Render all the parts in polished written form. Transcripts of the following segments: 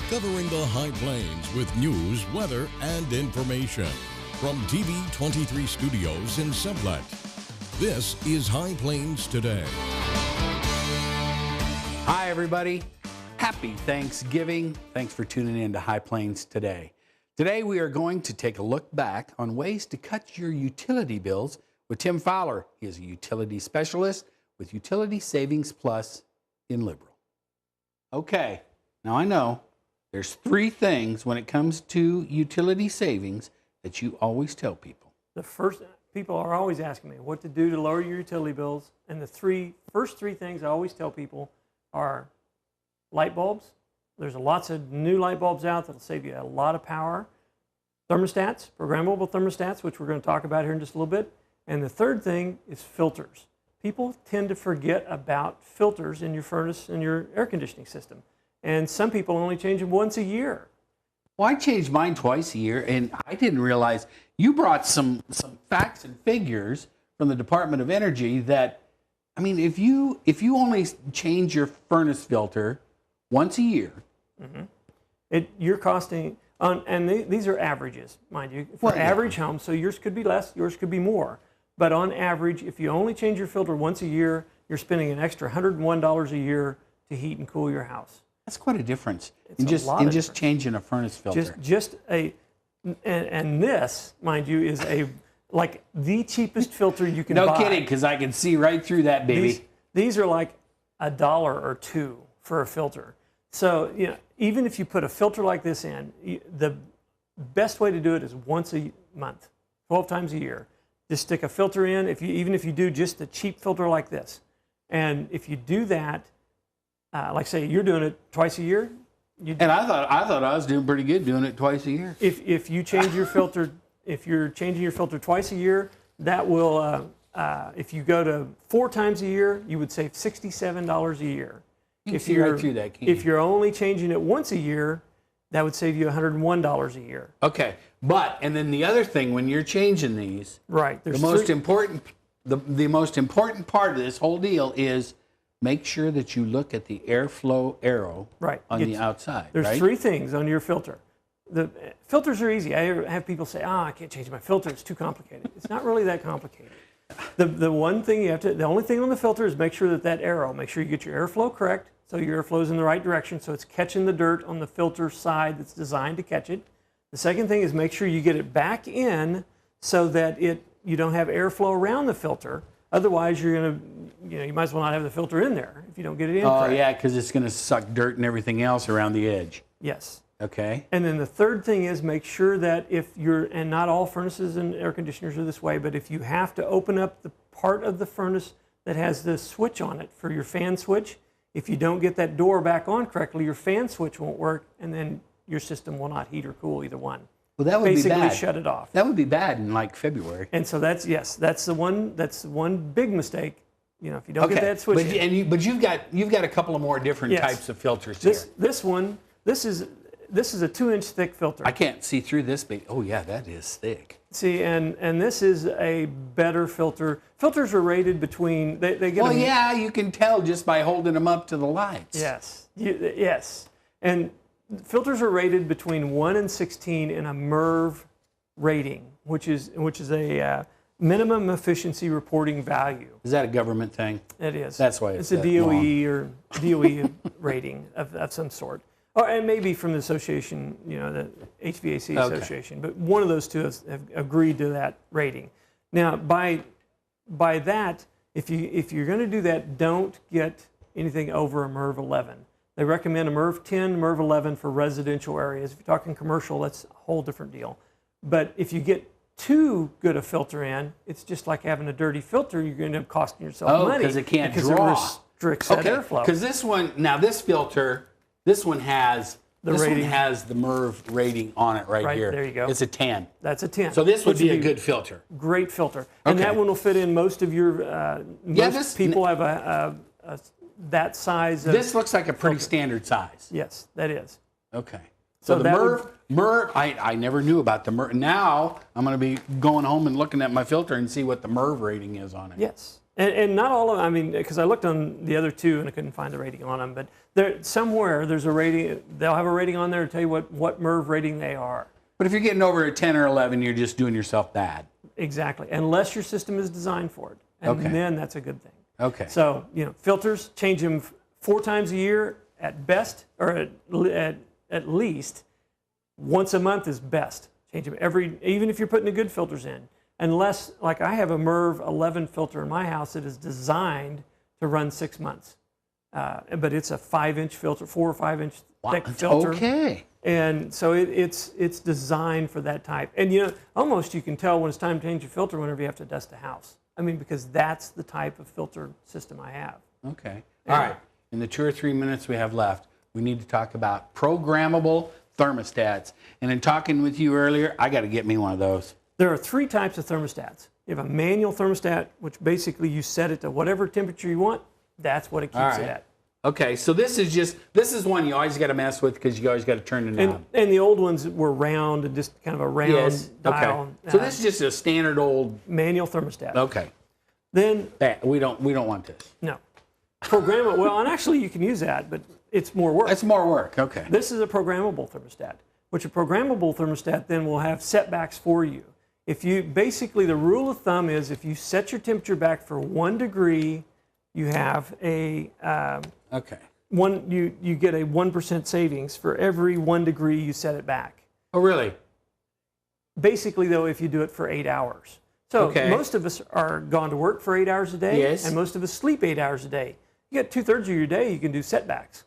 covering the High Plains with news, weather, and information. From TV23 Studios in Sublette, this is High Plains Today. Hi, everybody. Happy Thanksgiving. Thanks for tuning in to High Plains Today. Today, we are going to take a look back on ways to cut your utility bills with Tim Fowler. He is a utility specialist with Utility Savings Plus in Liberal. Okay, now I know there's three things when it comes to utility savings that you always tell people. The first, people are always asking me what to do to lower your utility bills, and the first three things I always tell people are light bulbs. There's lots of new light bulbs out that'll save you a lot of power. Thermostats, programmable thermostats, which we're going to talk about here in just a little bit. And the third thing is filters. People tend to forget about filters in your furnace and your air conditioning system. And some people only change them once a year. Well, I changed mine twice a year, and I didn't realize you brought some facts and figures from the Department of Energy that, I mean, if you only change your furnace filter once a year, you're costing, and these are averages, mind you, for average homes, so yours could be less, yours could be more. But on average, if you only change your filter once a year, you're spending an extra $101 a year to heat and cool your house. That's quite a difference. It's just changing a furnace filter. And this, mind you, is like the cheapest filter you can buy. No kidding, because I can see right through that, baby. These are like $1 or $2 for a filter. So even if you put a filter like this in, the best way to do it is once a month, 12 times a year. Just stick a filter in. Even if you do just a cheap filter like this, and if you do that. Like say you're doing it twice a year. And I thought I was doing pretty good doing it twice a year. If you change your filter, if you're changing your filter twice a year, that will. If you go to 4 times a year, you would save $67 a year. You can see right through that. If you're only changing it once a year, that would save you $101 a year. Okay, and then the other thing when you're changing these, right? The most important part of this whole deal is. Make sure that you look at the airflow arrow on the outside. There's 3 things on your filter. The filters are easy. I have people say, I can't change my filter. It's too complicated. It's not really that complicated. The only thing on the filter is make sure that arrow, make sure you get your airflow correct, so your airflow is in the right direction, so it's catching the dirt on the filter side that's designed to catch it. The second thing is make sure you get it back in so that you don't have airflow around the filter. Otherwise, you're going to, you might as well not have the filter in there if you don't get it in. Oh, yeah, because it's going to suck dirt and everything else around the edge. Yes. Okay. And then the third thing is make sure that and not all furnaces and air conditioners are this way, but if you have to open up the part of the furnace that has the switch on it for your fan switch, if you don't get that door back on correctly, your fan switch won't work, and then your system will not heat or cool either one. Well, that would basically be bad. Shut it off. That would be bad in like February. And so that's the one big mistake. If you don't get that switch. But you've got a couple of more different types of filters here. This is a 2-inch thick filter. I can't see through this, but oh yeah, that is thick. See, and this is a better filter. Filters are rated between they get. Well, yeah, you can tell just by holding them up to the lights. Yes, yes, and. Filters are rated between 1 and 16 in a MERV rating, which is a minimum efficiency reporting value. Is that a government thing? It is. That's why it's a DOE or DOE rating of some sort, and maybe from the association, the HVAC association. But one of those two have agreed to that rating. Now, by that, if you're going to do that, don't get anything over a MERV 11. They recommend a MERV 10, MERV 11 for residential areas. If you're talking commercial, that's a whole different deal. But if you get too good a filter in, it's just like having a dirty filter. You're going to end up costing yourself money. Because it can't draw. Because it restricts that airflow. Because this one has the MERV rating on it right here. There you go. It's a 10. That's a 10. So this would be a good filter. Great filter. And that one will fit in most of your, most people have that size. This looks like a pretty standard size. Yes, that is. Okay. So the MERV, I never knew about the MERV. Now I'm going to be going home and looking at my filter and see what the MERV rating is on it. Yes. And not all of them, I mean, because I looked on the other two and I couldn't find the rating on them, but somewhere there's a rating, they'll have a rating on there to tell you what MERV rating they are. But if you're getting over a 10 or 11, you're just doing yourself bad. Exactly, unless your system is designed for it. And then that's a good thing. Okay. So, filters, change them 4 times a year at best, or at least once a month is best. Change them even if you're putting the good filters in. Unless, like I have a MERV 11 filter in my house that is designed to run 6 months. But it's a 5-inch filter, 4 or 5 inch thick filter. Okay. And so it's designed for that type. And almost you can tell when it's time to change your filter whenever you have to dust a house. I mean, because that's the type of filter system I have. Okay. All right. In the 2 or 3 minutes we have left, we need to talk about programmable thermostats. And in talking with you earlier, I got to get me one of those. There are 3 types of thermostats. You have a manual thermostat, which basically you set it to whatever temperature you want. That's what it keeps it at. Okay, so this is one you always got to mess with because you always got to turn the knob. And the old ones were round and just kind of a round dial. Okay. So this is just a standard old manual thermostat. Okay. Then we don't want this. No. Programmable. Well, and actually you can use that, but it's more work. It's more work. Okay. This is a programmable thermostat, which a programmable thermostat then will have setbacks for you. Basically the rule of thumb is if you set your temperature back for 1 degree, you have you get a 1% savings for every 1 degree you set it back. Oh, really? Basically, though, if you do it for 8 hours. So most of us are gone to work for 8 hours a day, and most of us sleep 8 hours a day. You get 2/3 of your day, you can do setbacks.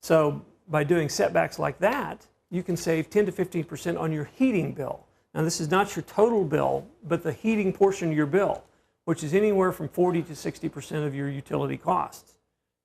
So by doing setbacks like that, you can save 10 to 15% on your heating bill. Now, this is not your total bill, but the heating portion of your bill, which is anywhere from 40 to 60% of your utility costs.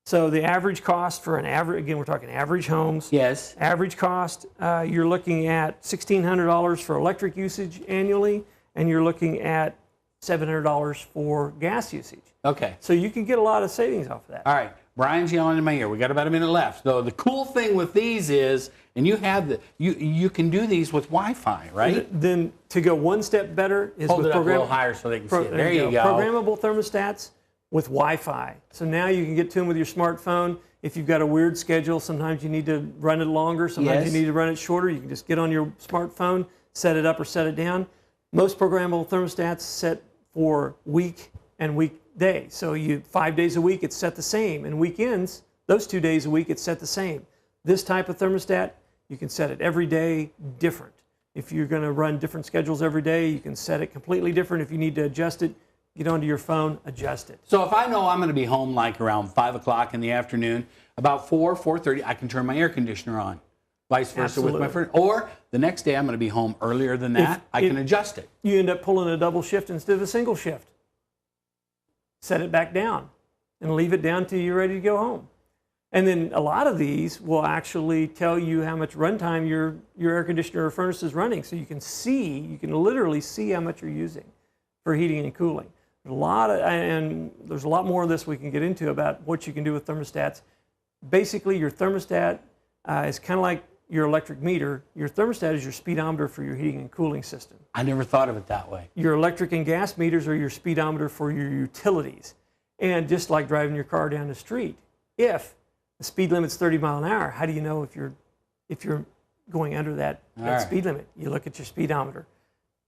So the average cost for again, we're talking average homes. Yes. Average cost, you're looking at $1,600 for electric usage annually, and you're looking at $700 for gas usage. Okay. So you can get a lot of savings off of that. All right. Brian's yelling in my ear. We got about a minute left. So the cool thing with these is, and you can do these with Wi-Fi, right? Then to go one step better is Hold with it up a little higher so they can see it. There you go. Programmable thermostats with Wi-Fi. So now you can get to them with your smartphone. If you've got a weird schedule, sometimes you need to run it longer, sometimes you need to run it shorter. You can just get on your smartphone, set it up or set it down. Most programmable thermostats set for week and weekday. So 5 days a week, it's set the same. And weekends, those 2 days a week, it's set the same. This type of thermostat, you can set it every day different. If you're going to run different schedules every day, you can set it completely different. If you need to adjust it, get onto your phone, adjust it. So if I know I'm going to be home like around 5 o'clock in the afternoon, about 4:30, I can turn my air conditioner on. Vice versa with my friend. Or the next day I'm going to be home earlier than that, I can adjust it. You end up pulling a double shift instead of a single shift. Set it back down and leave it down till you're ready to go home. And then a lot of these will actually tell you how much runtime your air conditioner or furnace is running. So you can literally see how much you're using for heating and cooling. There's a lot more of this we can get into about what you can do with thermostats. Basically, your thermostat is kind of like your electric meter. Your thermostat is your speedometer for your heating and cooling system. I never thought of it that way. Your electric and gas meters are your speedometer for your utilities. And just like driving your car down the street, if the speed limit's 30 miles an hour, how do you know if you're going under that speed limit? You look at your speedometer.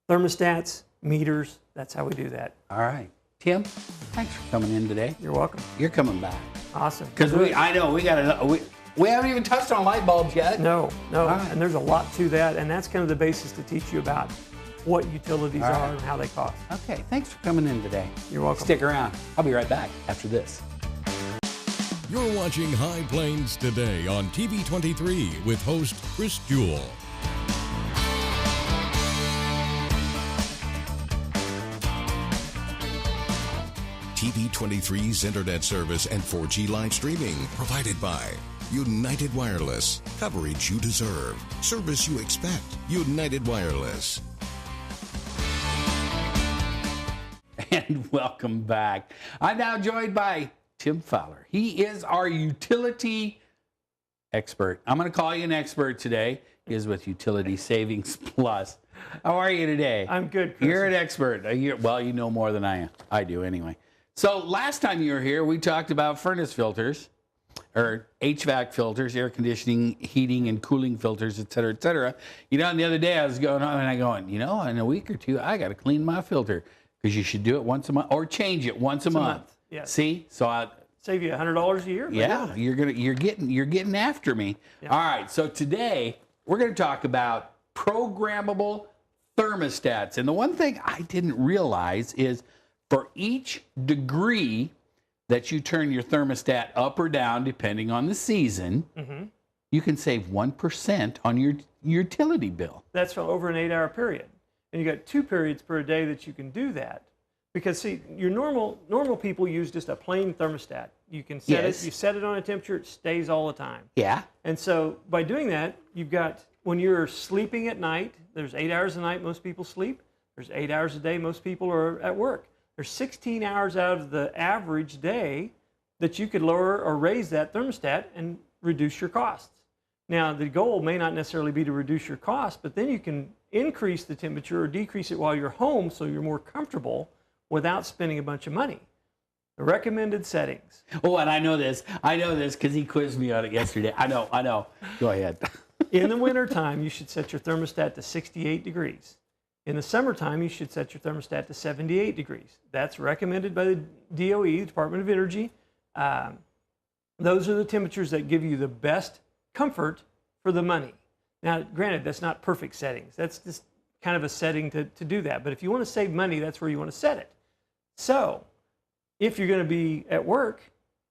Thermostats, meters, that's how we do that. All right. Tim, thanks for coming in today. You're welcome. You're coming back. Awesome. Because we haven't even touched on light bulbs yet. No. Right. And there's a lot to that, and that's kind of the basis to teach you about what utilities are and how they cost. Okay, thanks for coming in today. You're welcome. Stick around. I'll be right back after this. You're watching High Plains Today on TV23 with host Chris Jewell. TV23's internet service and 4G live streaming provided by United Wireless. Coverage you deserve. Service you expect. United Wireless. And welcome back. I'm now joined by Tim Fowler. He is our utility expert. I'm going to call you an expert today. He is with Utility Savings Plus. How are you today? I'm good, Chris. You're an expert. Well, you know more than I do anyway. So last time you were here, we talked about furnace filters, or HVAC filters, air conditioning, heating, and cooling filters, et cetera, et cetera. You know, and the other day I was going on and I going, you know, in a week or two, I got to clean my filter, because you should do it once a month or change it once a month. Yes. See? So I save you $100 a year. Yeah, you're getting after me. Yeah. All right. So today we're going to talk about programmable thermostats. And the one thing I didn't realize is for each degree that you turn your thermostat up or down, depending on the season, you can save 1% on your utility bill. That's for over an 8-hour period. And you got 2 periods per day that you can do that. Because see, your normal people use just a plain thermostat. You can set it, you set it on a temperature, it stays all the time. Yeah. And so by doing that, you've got, when you're sleeping at night, there's 8 hours a night most people sleep. There's 8 hours a day most people are at work. There's 16 hours out of the average day that you could lower or raise that thermostat and reduce your costs. Now, the goal may not necessarily be to reduce your costs, but then you can increase the temperature or decrease it while you're home so you're more comfortable without spending a bunch of money. The recommended settings. Oh, and I know this because he quizzed me on it yesterday. I know. Go ahead. In the wintertime, you should set your thermostat to 68 degrees. In the summertime, you should set your thermostat to 78 degrees. That's recommended by the DOE, the Department of Energy. Those are the temperatures that give you the best comfort for the money. Now, granted, that's not perfect settings. That's just kind of a setting to do that. But if you want to save money, that's where you want to set it. So, if you're going to be at work,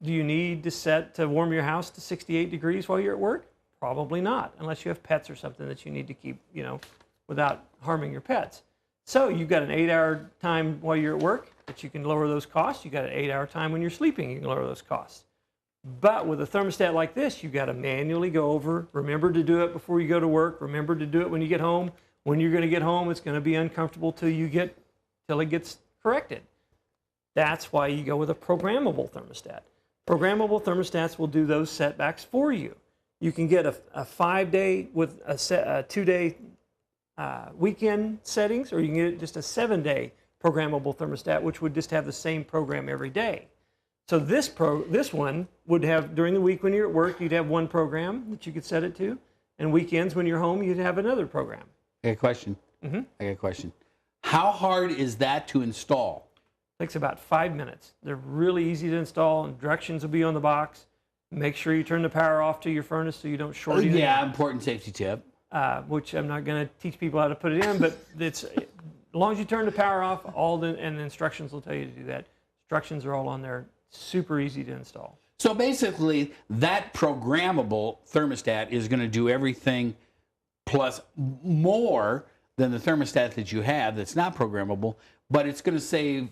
do you need to warm your house to 68 degrees while you're at work? Probably not, unless you have pets or something that you need to keep, without harming your pets. So you've got an 8-hour time while you're at work that you can lower those costs. You've got an 8-hour time when you're sleeping, you can lower those costs. But with a thermostat like this, you've got to manually go over. Remember to do it before you go to work. Remember to do it when you get home. When you're going to get home, it's going to be uncomfortable till it gets corrected. That's why you go with a programmable thermostat. Programmable thermostats will do those setbacks for you. You can get a 5-day with a 2-day weekend settings, or you can get just a 7-day programmable thermostat, which would just have the same program every day. So this one would have, during the week when you're at work, you'd have one program that you could set it to, and weekends when you're home, you'd have another program. I got a question. I got a question. How hard is that to install? Takes about 5 minutes. They're really easy to install, and directions will be on the box. Make sure you turn the power off to your furnace so you don't short it. Yeah, important safety tip. Which I'm not going to teach people how to put it in, but as long as you turn the power off, and the instructions will tell you to do that. Instructions are all on there. Super easy to install. So basically, that programmable thermostat is going to do everything plus more than the thermostat that you have that's not programmable, but it's going to save,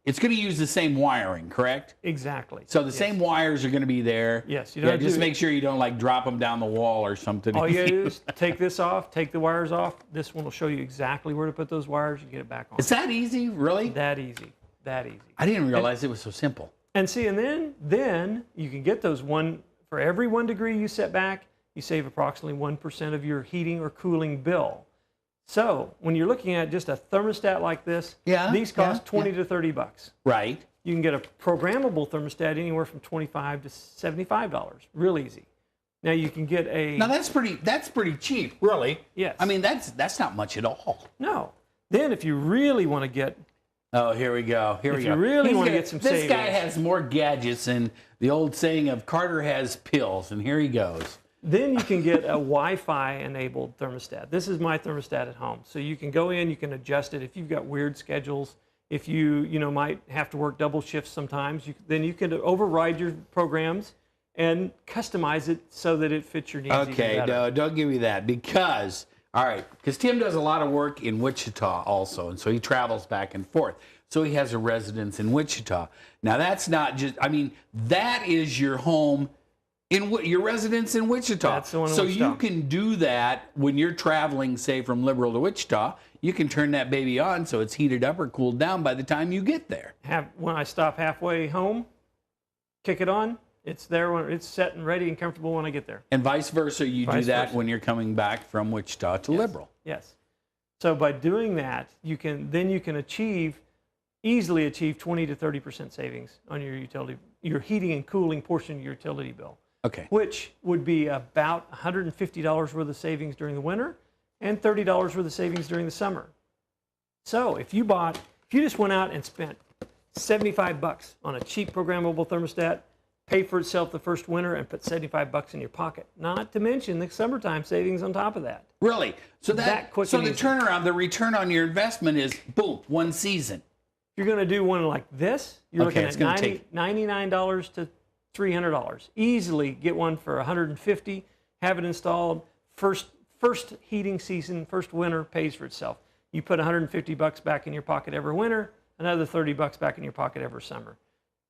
it's going to use the same wiring, correct? Exactly. So the same wires are going to be there. Yes. Just make sure you don't drop them down the wall or something. All you got to do is take this off, take the wires off. This one will show you exactly where to put those wires and get it back on. Is that easy, really? That easy. That easy. I didn't realize it was so simple. And see, and then you can get those for every 1 degree you set back, you save approximately 1% of your heating or cooling bill. So when you're looking at just a thermostat like this, these cost $20 to $30. Right. You can get a programmable thermostat anywhere from $25 to $75. Real easy. Now you can get a. Now that's pretty cheap, really. Yes. That's not much at all. No. Then if you really want to get. Oh, here we go. If you really want to get some savings. This guy has more gadgets than the old saying of Carter has pills, and here he goes. Then you can get a Wi-Fi enabled thermostat. This is my thermostat at home. So you can go in, you can adjust it. If you've got weird schedules, if you might have to work double shifts sometimes, then you can override your programs and customize it so that it fits your needs. Okay, no, don't give me that because Tim does a lot of work in Wichita also, and so he travels back and forth. So he has a residence in Wichita. Now that's not just, that is your home in your residence in Wichita. That's the one in so Wichita. You can do that when you're traveling, say, from Liberal to Wichita. You can turn that baby on so it's heated up or cooled down by the time you get there. When I stop halfway home, kick it on. It's there when it's set and ready and comfortable when I get there. And vice versa, you do that when you're coming back from Wichita to Liberal. Yes. So by doing that, you can achieve easily achieve 20 to 30% savings on your heating and cooling portion of your utility bill. Okay. Which would be about $150 worth of savings during the winter and $30 worth of savings during the summer. So if you just went out and spent $75 on a cheap programmable thermostat, paid for itself the first winter and put $75 in your pocket, not to mention the summertime savings on top of that. Really? So That quick so and the easy. turnaround, the return on your investment is boom, one season. If you're going to do one like this, you're Okay, looking it's at $99 to $300. Easily get one for $150, have it installed. First heating season, first winter pays for itself. You put $150 back in your pocket every winter, another $30 back in your pocket every summer.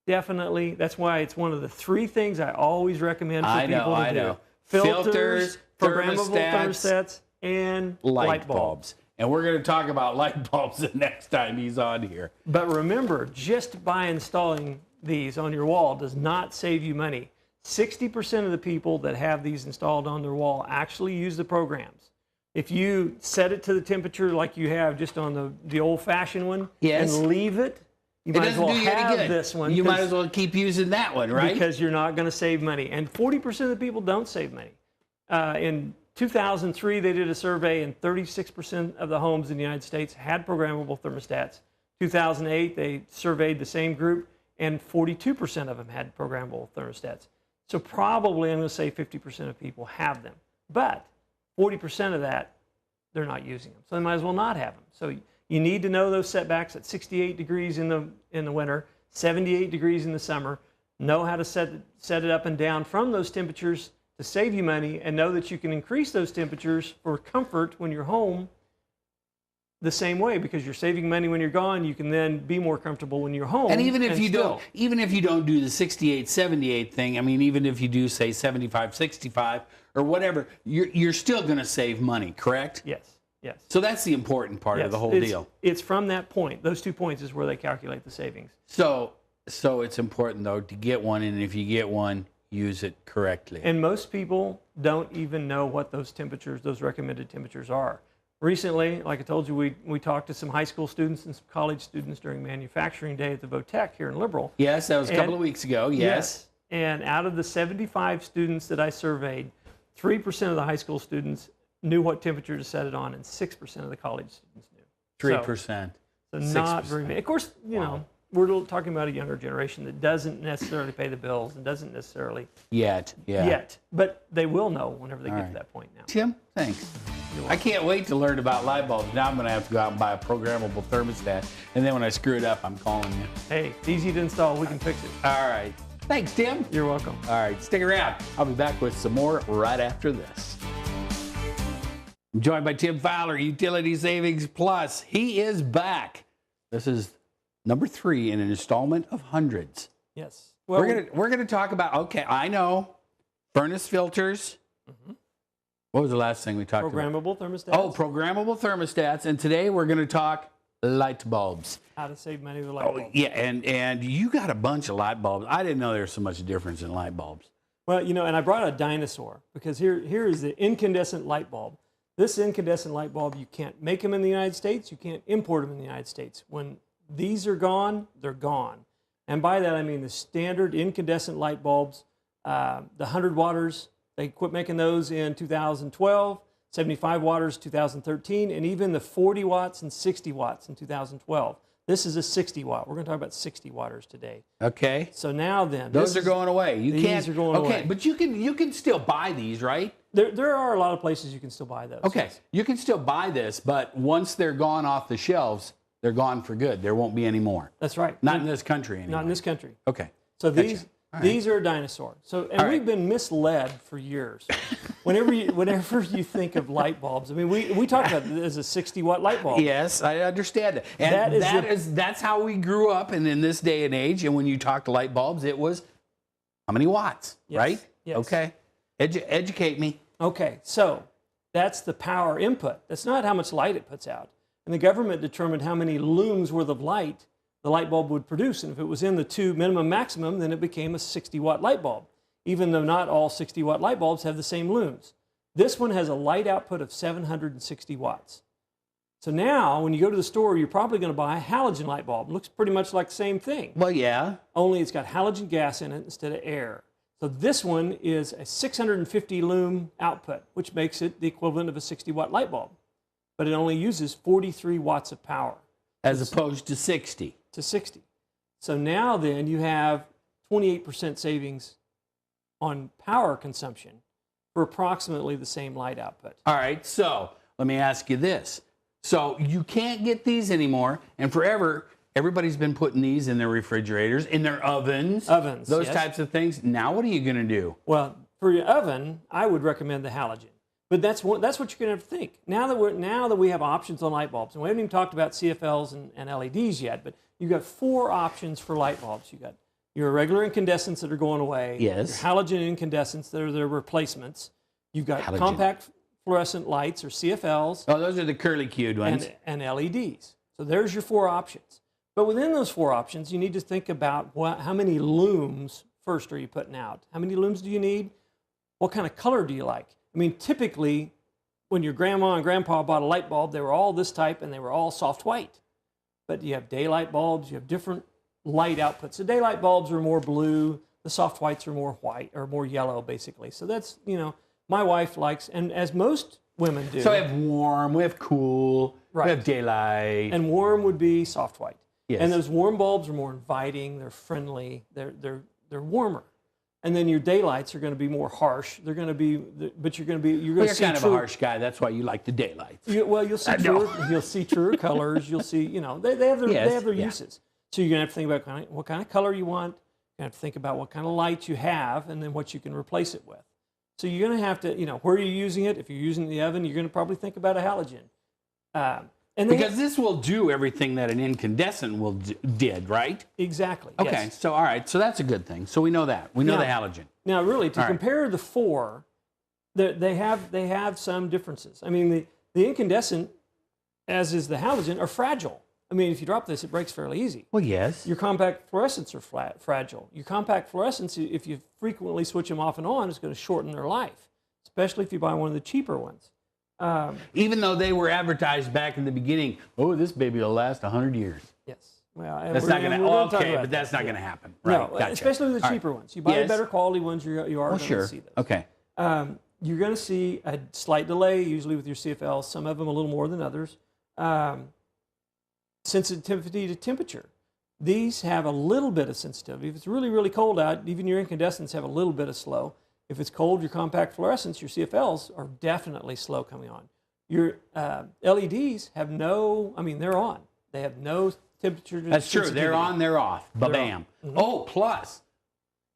Definitely, that's why it's one of the 3 things I always recommend for people to do. Filters, programmable thermostats, and light bulbs. And we're going to talk about light bulbs the next time he's on here. But remember, just by installing these on your wall does not save you money. 60% of the people that have these installed on their wall actually use the programs. If you set it to the temperature like you have just on the old-fashioned one, Yes. and leave it, you might as well have this one. You might as well keep using that one, right? Because you're not going to save money. And 40% of the people don't save money. In 2003, they did a survey, and 36% of the homes in the United States had programmable thermostats. 2008, they surveyed the same group, and 42% of them had programmable thermostats. So probably, I'm going to say 50% of people have them. But 40% of that, they're not using them. So they might as well not have them. So you need to know those setbacks at 68 degrees in the winter, 78 degrees in the summer. Know how to set it up and down from those temperatures to save you money, and know that you can increase those temperatures for comfort when you're home the same way, because you're saving money when you're gone. You can then be more comfortable when you're home. And even if you don't do the 68, 78 thing, I mean, even if you do say 75, 65 or whatever, you're still going to save money, correct? Yes. Yes. So that's the important part of the whole deal. It's from that point. Those 2 points is where they calculate the savings. So it's important though to get one, and if you get one, use it correctly. And most people don't even know what those temperatures, those recommended temperatures are. Recently, like I told you, we talked to some high school students and some college students during Manufacturing Day at the Votech here in Liberal. Yes, that was a couple of weeks ago. Yes. And out of the 75 students that I surveyed, 3% of the high school students knew what temperature to set it on, and 6% of the college students knew. 3%. So not very many. Of course, you know, we're talking about a younger generation that doesn't necessarily pay the bills and doesn't necessarily Yet, but they will know whenever they get to that point now. Tim, thanks. I can't wait to learn about light bulbs. Now I'm going to have to go out and buy a programmable thermostat, and then when I screw it up, I'm calling you. Hey, it's easy to install. We can fix it. All right. Thanks, Tim. You're welcome. All right, stick around. I'll be back with some more right after this. I'm joined by Tim Fowler, Utility Savings Plus. He is back. This is number 3 in an installment of hundreds. Yes. Well, we're gonna talk about, okay, I know, furnace filters. Mm-hmm. What was the last thing we talked about? Programmable thermostats. Oh, programmable thermostats. And today we're going to talk light bulbs. How to save money with light bulbs. Yeah, and you got a bunch of light bulbs. I didn't know there was so much difference in light bulbs. Well, you know, and I brought a dinosaur because here is the incandescent light bulb. This incandescent light bulb, you can't make them in the United States. You can't import them in the United States. When these are gone, they're gone. And by that, I mean the standard incandescent light bulbs, the 100 watters, they quit making those in 2012, 75 watters 2013, and even the 40 watts and 60 watts in 2012. This is a 60 watt. We're going to talk about 60 watters today. Okay. So now then. Those are going away. These are going away. Okay, but you can still buy these, right? There are a lot of places you can still buy those. Okay, yes. You can still buy this, but once they're gone off the shelves, they're gone for good. There won't be any more. That's right. Not in this country anymore. Not in this country. Okay. So these are a dinosaur. So we've been misled for years. Whenever you think of light bulbs, I mean we talk about it as a 60 watt light bulb. Yes, I understand that. And that's how we grew up, and in this day and age. And when you talked light bulbs, it was how many watts, yes. right? Yes. Okay. Educate me. Okay, so that's the power input. That's not how much light it puts out. And the government determined how many looms worth of light the light bulb would produce. And if it was in the 2 minimum maximum, then it became a 60 watt light bulb, even though not all 60 watt light bulbs have the same looms. This one has a light output of 760 watts. So now, when you go to the store, you're probably going to buy a halogen light bulb. It looks pretty much like the same thing. Well, yeah. Only it's got halogen gas in it instead of air. So this one is a 650 lumen output, which makes it the equivalent of a 60-watt light bulb. But it only uses 43 watts of power. As opposed to 60. To 60. So now then you have 28% savings on power consumption for approximately the same light output. All right, so let me ask you this. So you can't get these anymore, and forever, everybody's been putting these in their refrigerators, in their ovens. Ovens, those yes. types of things. Now what are you going to do? Well, for your oven, I would recommend the halogen. But that's what you're going to have to think. Now that we have options on light bulbs, and we haven't even talked about CFLs and LEDs yet, but you've got 4 options for light bulbs. You've got your regular incandescents that are going away. Yes. Your halogen incandescents that are their replacements. You've got Halogen. compact fluorescent lights, or CFLs. Oh, those are the curly-cued ones. And LEDs. So there's your 4 options. But within those 4 options, you need to think about how many looms first are you putting out? How many looms do you need? What kind of color do you like? I mean, typically, when your grandma and grandpa bought a light bulb, they were all this type and they were all soft white. But you have daylight bulbs, you have different light outputs. The daylight bulbs are more blue, the soft whites are more white, or more yellow, basically. So that's, my wife likes, and as most women do. So we have warm, we have cool, Right. we have daylight. And warm would be soft white. Yes. And those warm bulbs are more inviting, they're friendly, they're warmer. And then your daylights are going to be more harsh. They're going to be, but you're going to You're see kind of a harsh guy. That's why you like the daylights. You'll see truer colors. You'll see, they have their uses. So you're going to have to think about what kind of color you want. You have to think about what kind of light you have, and then what you can replace it with. So you're going to have to, where you're using it. If you're using the oven, you're going to probably think about a halogen. Because this will do everything that an incandescent did, right? Exactly. Okay, yes. so all right, so that's a good thing. So we know that. We know the halogen. Now, really, to All right. compare the 4, they have some differences. I mean, the incandescent, as is the halogen, are fragile. I mean, if you drop this, it breaks fairly easy. Well, yes. Your compact fluorescents are fragile. Your compact fluorescents, if you frequently switch them off and on, it's going to shorten their life, especially if you buy one of the cheaper ones. Even though they were advertised back in the beginning, oh, this baby will last 100 years. Yes. Well, That's not going to, okay, but that's not going to happen. Right, No, gotcha. especially with the cheaper ones. You buy the better quality ones, you are going to see those. Okay. You're going to see a slight delay, usually with your CFLs, some of them a little more than others. Sensitivity to temperature. These have a little bit of sensitivity. If it's really, really cold out, even your incandescents have a little bit of slow. If it's cold, your compact fluorescents, your CFLs, are definitely slow coming on. Your LEDs have they're on. They have no temperature That's true. They're on, they're off. Ba-bam. Mm-hmm. Oh, plus,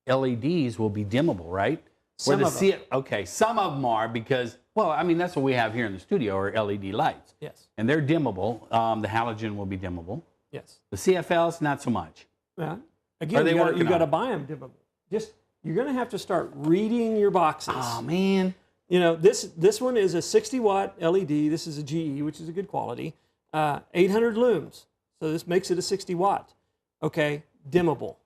LEDs will be dimmable, right? Some of them. Okay, some of them are because, well, I mean, that's what we have here in the studio are LED lights. Yes. And they're dimmable. The halogen will be dimmable. Yes. The CFLs, not so much. Well, again, you got to buy them dimmable. You're going to have to start reading your boxes. Oh, man. This one is a 60-watt LED. This is a GE, which is a good quality. 800 looms. So this makes it a 60-watt. Okay, dimmable.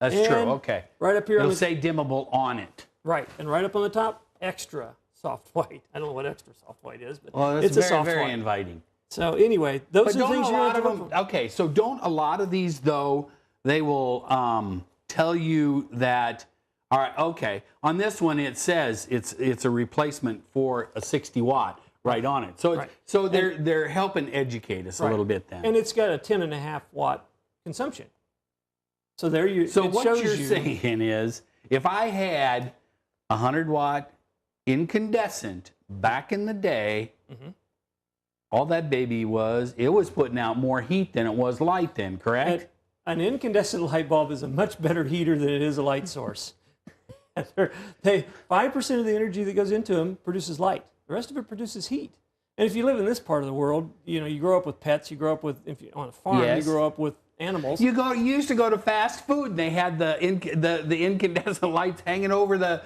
That's true, okay. Right up here. It'll say dimmable on it. Right, and right up on the top, extra soft white. I don't know what extra soft white is, but Well, it's that's a soft very white. inviting. So anyway, those But are the things you're going to look for. Okay, so don't a lot of these, though, they will tell you that, all right, okay, on this one it says it's a replacement for a 60-watt right on it. So so they're helping educate us a little bit then. And it's got a 10.5-watt consumption. So there you. So what you're saying is, if I had a 100-watt incandescent back in the day, all that baby was putting out more heat than it was light then, correct? An incandescent light bulb is a much better heater than it is a light source. 5% of the energy that goes into them produces light. The rest of it produces heat. And if you live in this part of the world, you grow up with pets. You grow up with, if you're on a farm, you grow up with animals. You used to go to fast food, and they had the incandescent lights hanging over the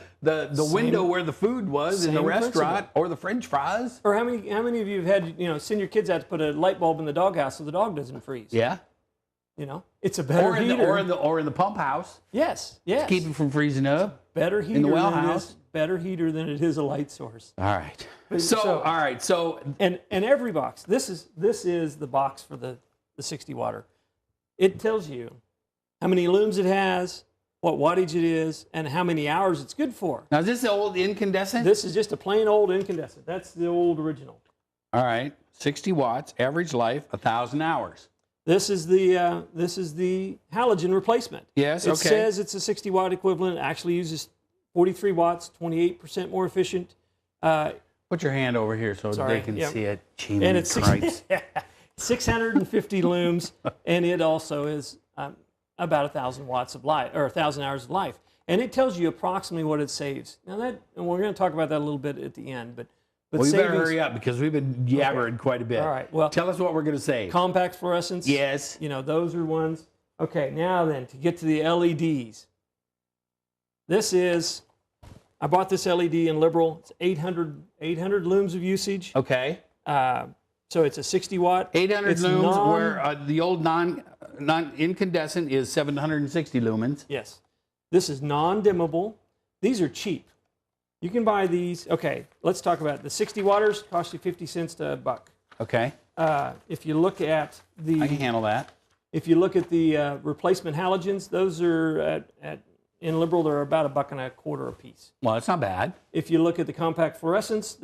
window where the food was in the restaurant, or the French fries. Or how many of you have had send your kids out to put a light bulb in the doghouse so the dog doesn't freeze? Yeah. You know, it's a better heater. Or in the pump house. Yes, yes. Keep it from freezing up. Better heater in the well than it house. is, better heater than it is a light source. All right. So every box. This is the box for the 60 watter. It tells you how many looms it has, what wattage it is, and how many hours it's good for. Now, is this the old incandescent? This is just a plain old incandescent. That's the old original. All right. 60 watts, average life, 1,000 hours. This is the halogen replacement. Yes, it okay. says it's a 60 watt equivalent. It actually uses 43 watts, 28% more efficient. Put your hand over here so they can see it. And it's 650 looms, and it also is about 1,000 watts of life, or 1,000 hours of life. And it tells you approximately what it saves. Now and we're going to talk about that a little bit at the end, but we better hurry up because we've been yabbering quite a bit. All right. Well, tell us what we're going to save. Compact fluorescents. Yes. You know, those are ones. Okay, now then, to get to the LEDs. This is, I bought this LED in Liberal. It's 800 looms of usage. Okay. So it's a 60 watt. 800 looms, where the old non-incandescent is 760 lumens. Yes. This is non-dimmable. These are cheap. You can buy these. Okay, let's talk about it. The 60 watters cost you 50 cents to $1. Okay. If you look at the... I can handle that. If you look at the replacement halogens, those are in Liberal, they're about $1.25 a piece. Well, that's not bad. If you look at the compact fluorescents,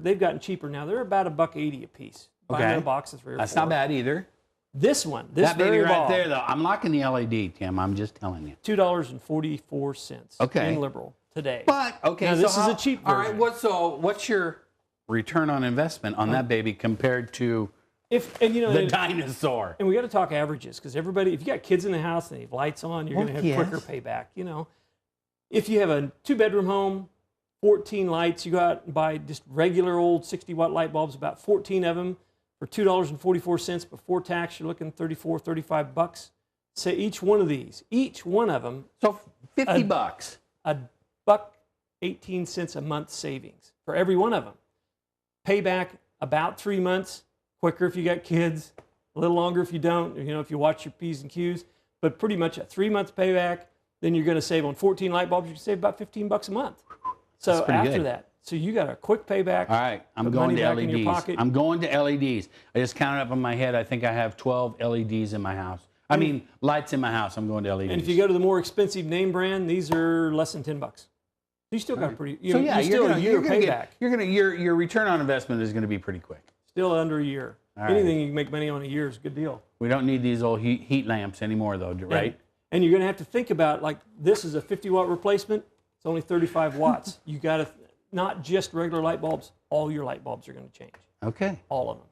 they've gotten cheaper now. They're about $1.80 a piece. Okay. Buy a box of 3 or 4. That's not bad either. This one, that baby right there, though, I'm locking the LED, Tim. I'm just telling you. $2.44 okay. in Liberal today. But okay, now, this is a cheap version. All right, what's your return on investment on that baby compared to the dinosaur? And we got to talk averages, because everybody, if you got kids in the house and they have lights on, you're going to have quicker payback. You know, if you have a 2-bedroom home, 14 lights, you got to buy just regular old 60 watt light bulbs, about 14 of them for $2.44 before tax. You're looking $35. Say each one of them, so $50. $1.18 a month savings for every one of them. Payback about 3 months, quicker if you got kids, a little longer if you don't, you know, if you watch your P's and Q's, but pretty much a 3 month payback. Then you're going to save on 14 light bulbs, you can save about $15 a month. So after that, so you got a quick payback. All right, I'm going to LEDs. I'm going to LEDs. I just counted up in my head. I think I have 12 LEDs in my house. I mean, lights in my house. I'm going to LEDs. And if you go to the more expensive name brand, these are less than $10. You still got a pretty. You're still a year payback. Your return on investment is going to be pretty quick. Still under a year. Anything you can make money on a year is a good deal. We don't need these old heat lamps anymore, though, right? And you're going to have to think about, like, this is a 50 watt replacement. It's only 35 watts. You got to not just regular light bulbs. All your light bulbs are going to change. Okay. All of them.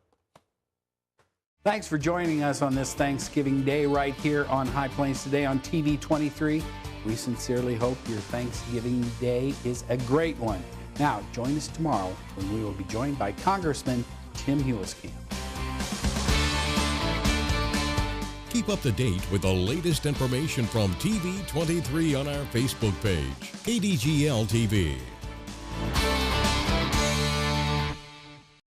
Thanks for joining us on this Thanksgiving Day right here on High Plains Today on TV23. We sincerely hope your Thanksgiving Day is a great one. Now, join us tomorrow when we will be joined by Congressman Tim Huliskamp. Keep up to date with the latest information from TV23 on our Facebook page, KDGL TV.